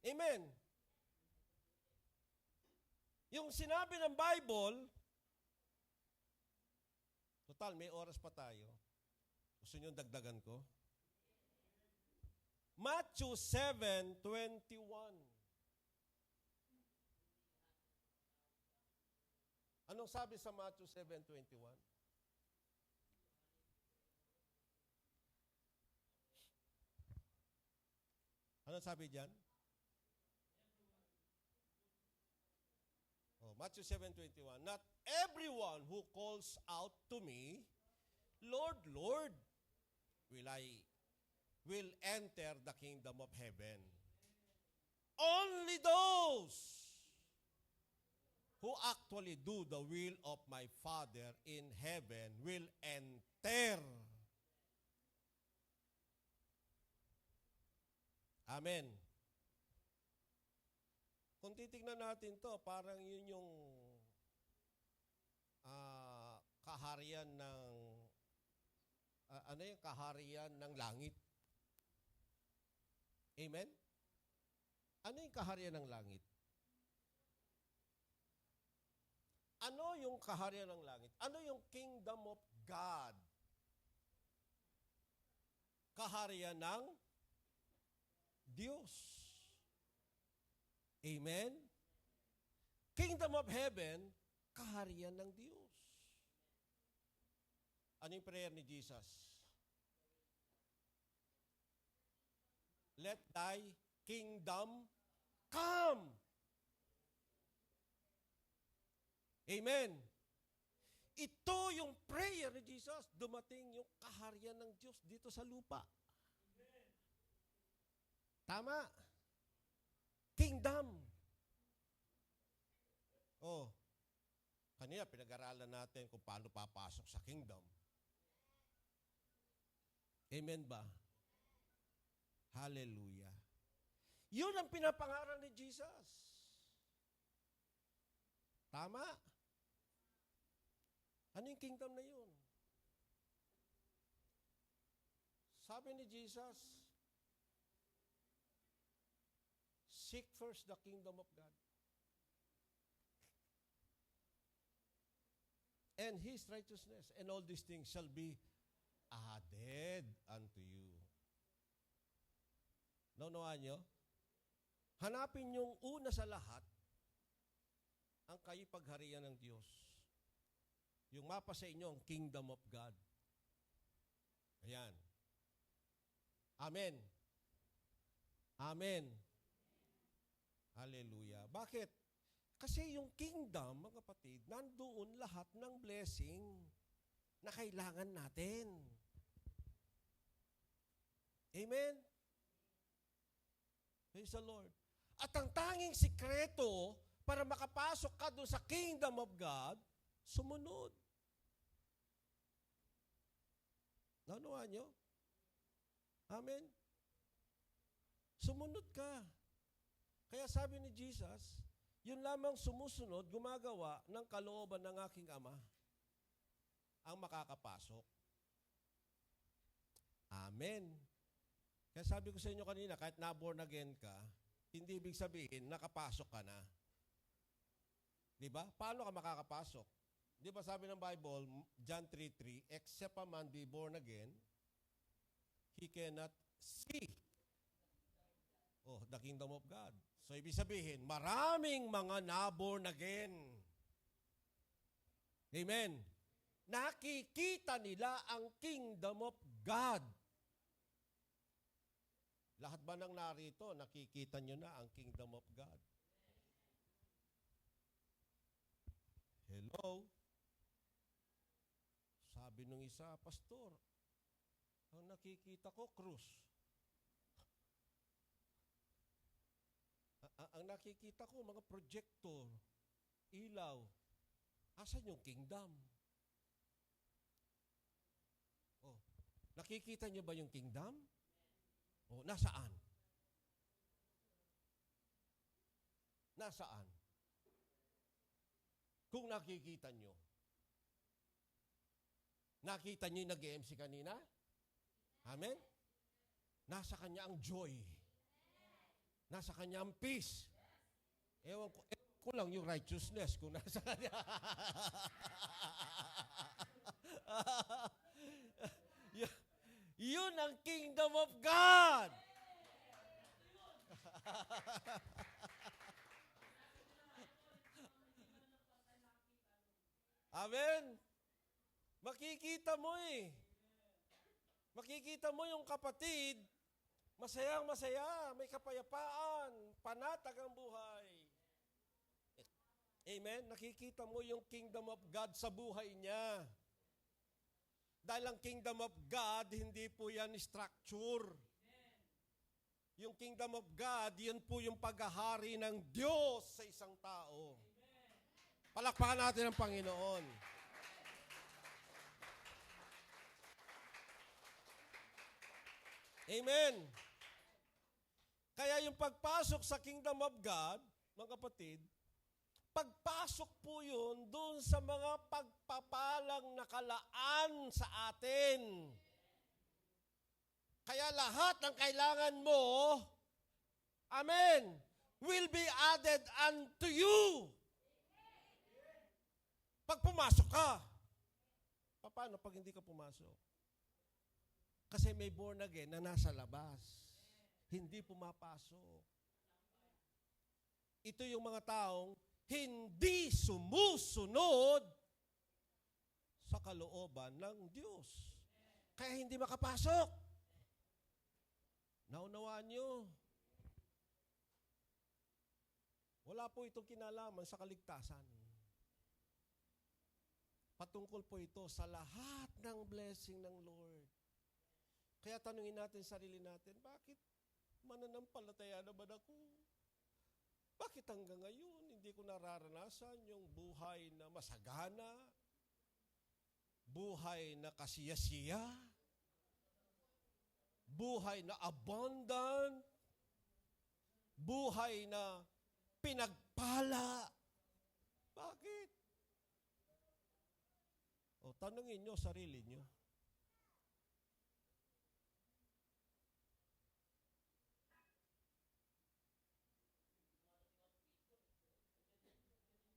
Amen. Yung sinabi ng Bible, total, may oras pa tayo. Gusto nyo dagdagan ko? Matthew 7:21. Anong sabi sa Matthew 7:21? Anong sabi diyan? Matthew 7:21. Not everyone who calls out to me, Lord, Lord, will enter the kingdom of heaven. Only those who actually do the will of my Father in heaven will enter. Amen. Kung titignan natin to, parang yun yung kaharian ng kaharian ng langit. Amen? Ano yung kaharian ng langit? Ano yung kaharian ng langit? Ano yung kingdom of God? Kaharian ng Diyos. Amen? Kingdom of heaven, kaharian ng Diyos. Ano yung prayer ni Jesus? Let thy kingdom come. Amen. Ito yung prayer ni Jesus. Dumating yung kaharian ng Diyos dito sa lupa. Tama. kingdom. Oh, kanina pinag-aralan natin kung paano papasok sa kingdom. Amen ba? Hallelujah. Yun ang pinapangaral ni Jesus. Tama? Ano yung kingdom na yun? Sabi ni Jesus, seek first the kingdom of God and His righteousness, and all these things shall be added unto you. Naunawaan nyo? Hanapin yung una sa lahat ang kaipagharian ng Diyos. Yung mapa sa inyo, ang kingdom of God. Ayan. Amen. Amen. Hallelujah. Bakit? Kasi yung kingdom, mga kapatid, nandoon lahat ng blessing na kailangan natin. Amen? Praise the Lord. At ang tanging sikreto para makapasok ka doon sa kingdom of God, sumunod. Naunawaan nyo? Amen? Sumunod ka. Kaya sabi ni Jesus, yun lamang sumusunod, gumagawa ng kalooban ng aking Ama ang makakapasok. Amen. Kaya sabi ko sa inyo kanina, kahit na-born again ka, hindi ibig sabihin, nakapasok ka na. Di ba? Paano ka makakapasok? Di ba sabi ng Bible, John 3:3, except a man be born again, he cannot see the kingdom of God. So, ibig sabihin, maraming mga na-born again. Amen. Nakikita nila ang kingdom of God. Lahat ba ng narito, nakikita nyo na ang kingdom of God? Hello? Sabi nung isa, Pastor, ang nakikita ko, krus. Ang nakikita ko, mga projector, ilaw. Asan yung kingdom? Oh, nakikita niyo ba yung kingdom? Oh, nasaan? Nasaan? Kung nakikita niyo. Nakita niyo yung nag-MC kanina? Amen? Nasa kanya ang joy. Nasa kanya ang peace. Ewan ko lang yung righteousness kung nasa kanya. Yun ang kingdom of God. Amen? Makikita mo eh. Makikita mo yung kapatid, masayang masaya, may kapayapaan, panatag ang buhay. Amen? Nakikita mo yung kingdom of God sa buhay niya. Dahil ang kingdom of God, hindi po yan structure. Yung kingdom of God, yun po yung paghahari ng Diyos sa isang tao. Palakpakan natin ang Panginoon. Amen. Kaya yung pagpasok sa kingdom of God, mga kapatid, pagpasok po yun doon sa mga pagpapalang nakalaan sa atin. Kaya lahat ng kailangan mo, amen, will be added unto you. Pag pumasok ka, paano pag hindi ka pumasok? Kasi may born again na nasa labas. Hindi pumapasok. Ito yung mga taong hindi sumusunod sa kalooban ng Diyos. Kaya hindi makapasok. Naunawaan nyo. Wala po itong kinalaman sa kaligtasan. Patungkol po ito sa lahat ng blessing ng Lord. Kaya tanungin natin sarili natin, bakit mananampalataya naman ako? Bakit hanggang ngayon hindi ko nararanasan yung buhay na masagana, buhay na kasiyasiya, buhay na abundant, buhay na pinagpala? Bakit? O, tanungin nyo sarili nyo.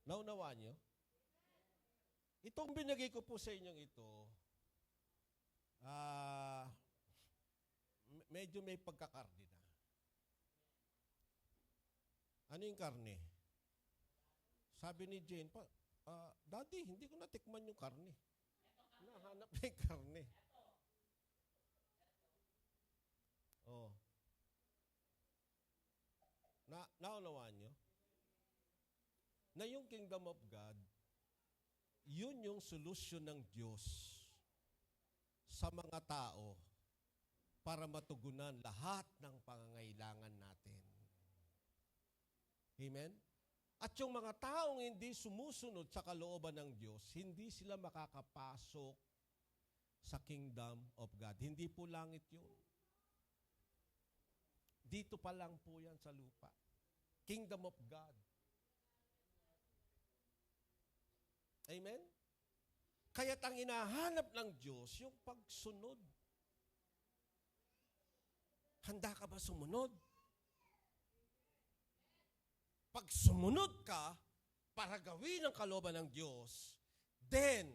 Naunawaan nyo? Itong binigay ko po sa inyong ito, medyo may pagkakarne na. Ano yung karne? Sabi ni Jane, Daddy, hindi ko natikman yung karne. Nahanap na yung karne. Oh. Naunawaan nyo? Na yung kingdom of God, yun yung solusyon ng Diyos sa mga tao para matugunan lahat ng pangangailangan natin. Amen? At yung mga taong hindi sumusunod sa kalooban ng Diyos, hindi sila makakapasok sa kingdom of God. Hindi po langit yun. Dito pa lang po yan sa lupa. Kingdom of God. Amen? Kaya't ang hinahanap ng Diyos, yung pagsunod. Handa ka ba sumunod? Pag sumunod ka para gawin ang kalooban ng Diyos, then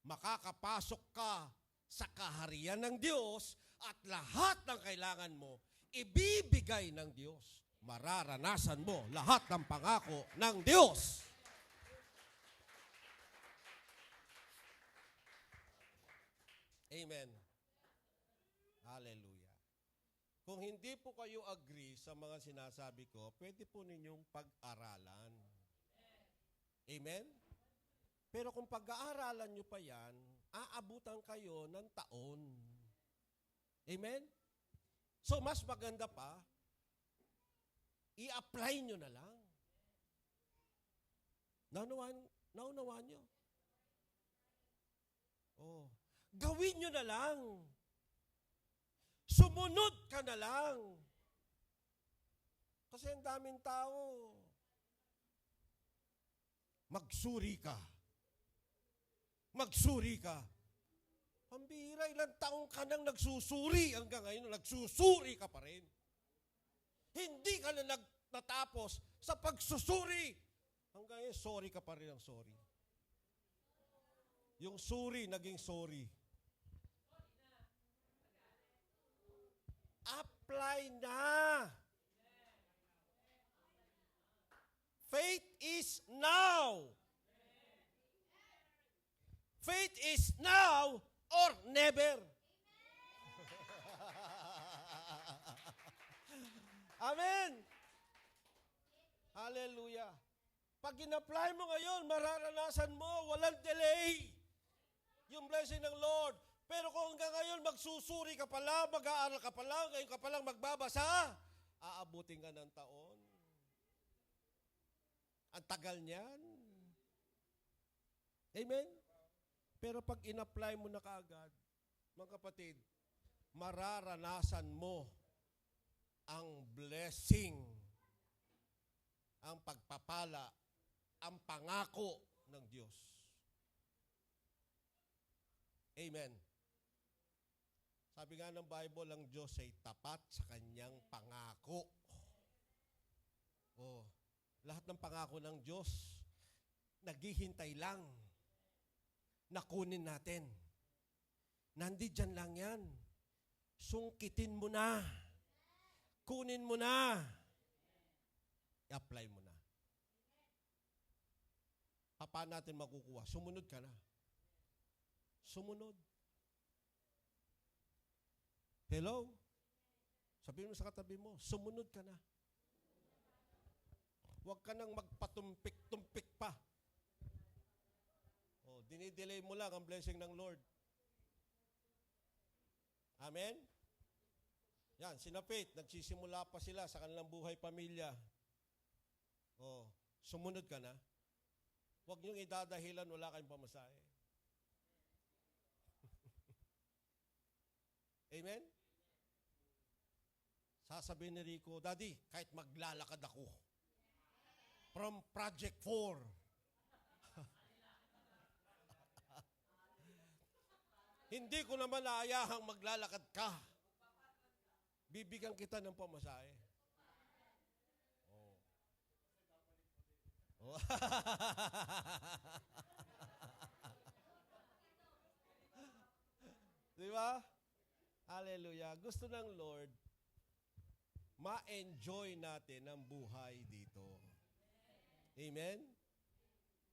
makakapasok ka sa kaharian ng Diyos at lahat ng kailangan mo, ibibigay ng Diyos. Mararanasan mo lahat ng pangako ng Diyos. Amen. Hallelujah. Kung hindi po kayo agree sa mga sinasabi ko, pwede po ninyong pag-aralan. Amen? Pero kung pag-aaralan nyo pa yan, aabutan kayo ng taon. Amen? So, mas maganda pa, i-apply nyo na lang. Naunawaan nyo? Oh. Gawin nyo na lang. Sumunod ka na lang. Kasi ang daming tao. Magsuri ka. Magsuri ka. Pambihira, ilang taong ka nang nagsusuri hanggang ngayon, nagsusuri ka pa rin. Hindi ka na natapos sa pagsusuri. Hanggang ngayon, sorry ka pa rin ang sorry. Yung suri, naging sorry. Apply na. Faith is now. Faith is now or never. Amen. Hallelujah. Pag in-apply mo ngayon, mararanasan mo, walang delay. Yung blessing ng Lord. Pero kung hanggang ngayon magsusuri ka pala, mag-aaral ka pala, ngayon ka palang magbabasa, aabutin ka ng taon. Ang tagal niyan. Amen? Pero pag in-apply mo na kaagad, mga kapatid, mararanasan mo ang blessing, ang pagpapala, ang pangako ng Diyos. Amen. Sabi nga ng Bible, ang Diyos ay tapat sa kanyang pangako. Oh, lahat ng pangako ng Diyos, naghihintay lang na kunin natin. Nandyan lang yan. Sungkitin mo na. Kunin mo na. I-apply mo na. Paano natin makukuha? Sumunod ka na. Sumunod. Hello? Sabihin mo sa katabi mo, sumunod ka na. Huwag ka nang magpatumpik-tumpik pa. O, dinidelay mo lang ang blessing ng Lord. Amen? Yan, sina Faith, nagsisimula pa sila sa kanilang buhay pamilya. Oh, sumunod ka na. Huwag niyong idadahilan, wala kayong pamasahe. Amen? Sasabihin ni Rico, Daddy, kahit maglalakad ako from Project 4. Hindi ko naman naayahang maglalakad ka. Bibigyan kita ng pamasahe. Oh. Oh. Di ba? Hallelujah. Gusto ng Lord, ma-enjoy natin ang buhay dito. Amen?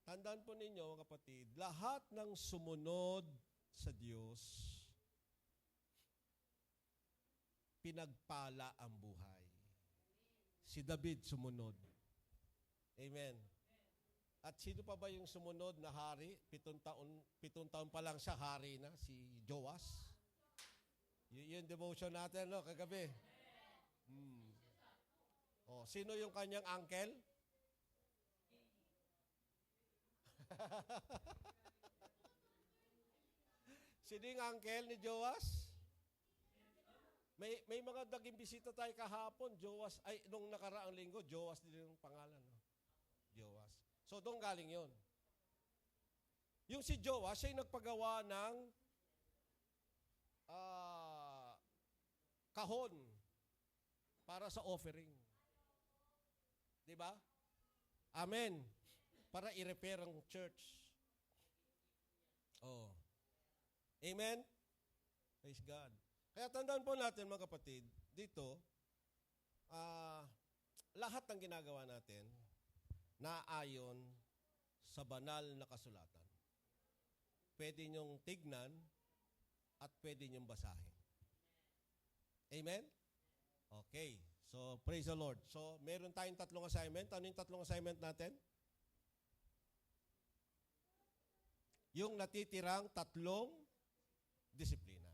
Tandaan po ninyo, mga kapatid, lahat ng sumunod sa Diyos, pinagpala ang buhay. Si David sumunod. Amen. At sino pa ba yung sumunod na hari? 7 taon pa lang siya hari na, si Joas. Yung devotion natin, no, kagabi. Oh, sino yung kanyang uncle? Sino yung uncle ni Joas? May mga naging bisita tayo kahapon, Joas, ay nung nakaraang linggo, Joas din yung pangalan. No? Joas. So doon galing yon. Yung si Joas, siya yung nagpagawa ng kahon para sa offering. Di ba? Amen. Para i-repair ang church. Oh. Amen? Praise God. Kaya tandaan po natin, mga kapatid, dito, lahat ng ginagawa natin naayon sa banal na kasulatan. Pwede niyong tignan at pwede niyong basahin. Amen? Okay. So, praise the Lord. So, meron tayong 3 assignment. Ano yung 3 assignment natin? Yung natitirang 3 disiplina.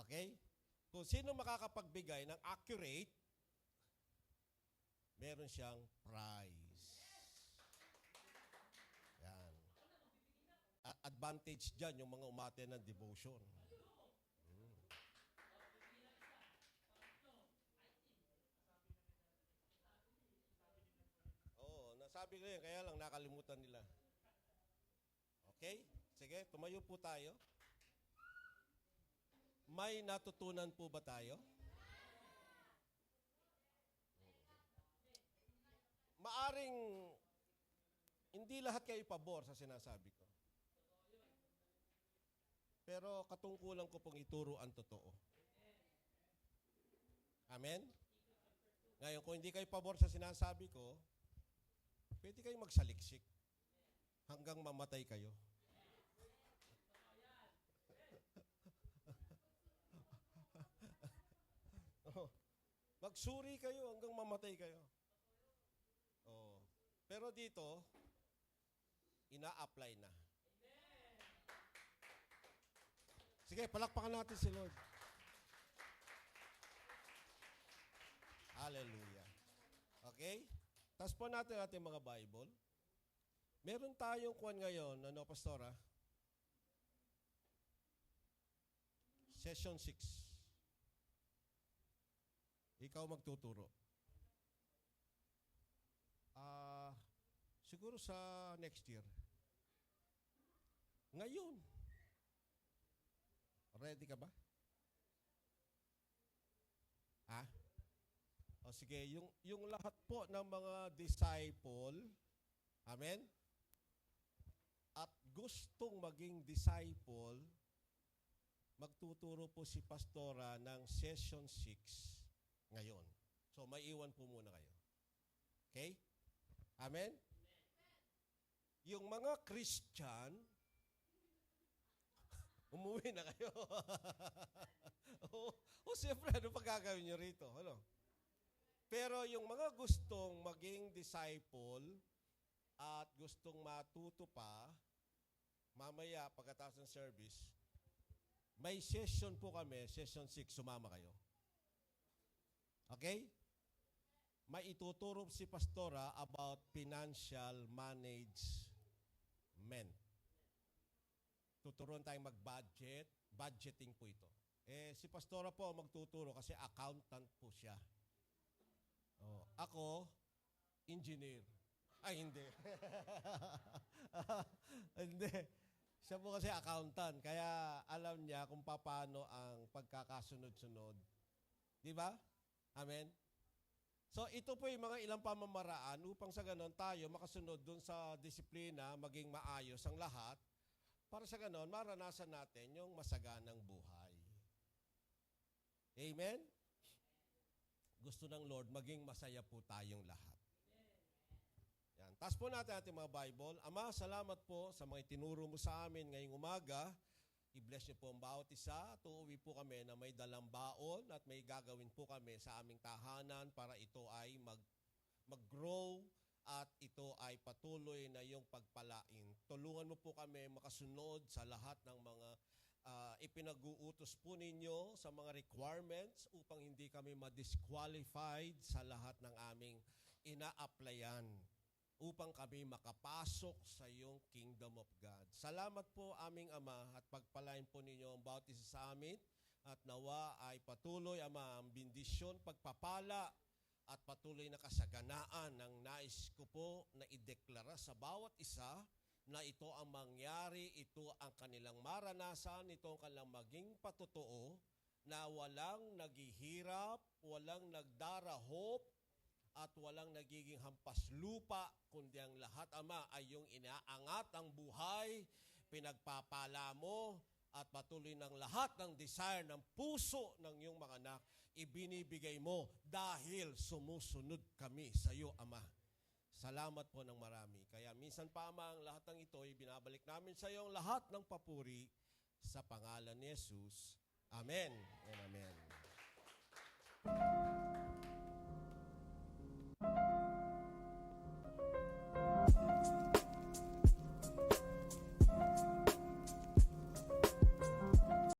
Okay? Kung sino makakapagbigay ng accurate, meron siyang prize. Yan. Advantage dyan yung mga umate ng devotion. Oo, nasabi ko yun, kaya lang nakalimutan nila. Okay? Sige, tumayo po tayo. May natutunan po ba tayo? Maaring hindi lahat kayo pabor sa sinasabi ko. Pero katungkulan ko pong ituro ang totoo. Amen? Ngayon, kung hindi kayo pabor sa sinasabi ko, pwede kayong magsaliksik hanggang mamatay kayo. Magsuri kayo hanggang mamatay kayo. Oh. Pero dito, ina-apply na. Sige, palakpakan natin si Lord. Hallelujah. Okay? Taas po natin ating mga Bible. Meron tayong kuwan ngayon, ano, Pastora? Session 6. Ikaw magtuturo. Siguro sa next year. Ngayon. Ready ka ba? O sige, yung lahat po ng mga disciple, amen? At gustong maging disciple, magtuturo po si Pastora ng session 6 ngayon. So, may iwan po muna kayo. Okay? Amen? Yung mga Christian, umuwi na kayo. Siyempre, ano pa gagawin nyo rito? Ano? Pero yung mga gustong maging disciple at gustong matuto pa, mamaya pagkatapos ng service, may session po kami, session 6, sumama kayo. Okay? may ituturo si Pastora about financial management. Tuturuan tayong mag-budget. Budgeting po ito. Si Pastora po magtuturo kasi accountant po siya. Ako, engineer. Ay, hindi. Hindi. Siya po kasi accountant. Kaya alam niya kung paano ang pagkakasunod-sunod. Di ba? Amen? So, ito po yung mga ilang pamamaraan upang sa ganon tayo makasunod dun sa disiplina, maging maayos ang lahat, para sa ganon, maranasan natin yung masaganang buhay. Amen? Gusto ng Lord, maging masaya po tayong lahat. Yan. Taas po natin ating mga Bible. Ama, salamat po sa mga itinuro mo sa amin ngayong umaga. I-bless niyo po ang bawat isa. Uuwi po kami na may dalang baon at may gagawin po kami sa aming tahanan para ito ay mag-grow at ito ay patuloy na yung pagpalain. Tulungan mo po kami makasunod sa lahat ng mga ipinag-uutos po ninyo sa mga requirements upang hindi kami ma-disqualified sa lahat ng aming ina-applyan upang kami makapasok sa iyong kingdom of God. Salamat po aming Ama at pagpalain po ninyo ang bawat isa sa amin at nawa ay patuloy, Ama, ang bendisyon, pagpapala at patuloy na kasaganaan ng nais ko po na ideklara sa bawat isa na ito ang mangyari, ito ang kanilang maranasan, ito ang kanilang maging patotoo na walang naghihirap, walang nagdarahop, at walang nagiging hampas lupa, kundi ang lahat, Ama, ay yung inaangat ang buhay, pinagpapala mo, at patuloy ng lahat ng desire ng puso ng iyong mga anak, ibinibigay mo dahil sumusunod kami sa iyo, Ama. Salamat po ng marami. Kaya minsan pa, Ama, ang lahat ng ito ay binabalik namin sa iyo ang lahat ng papuri sa pangalan ni Jesus. Amen and amen.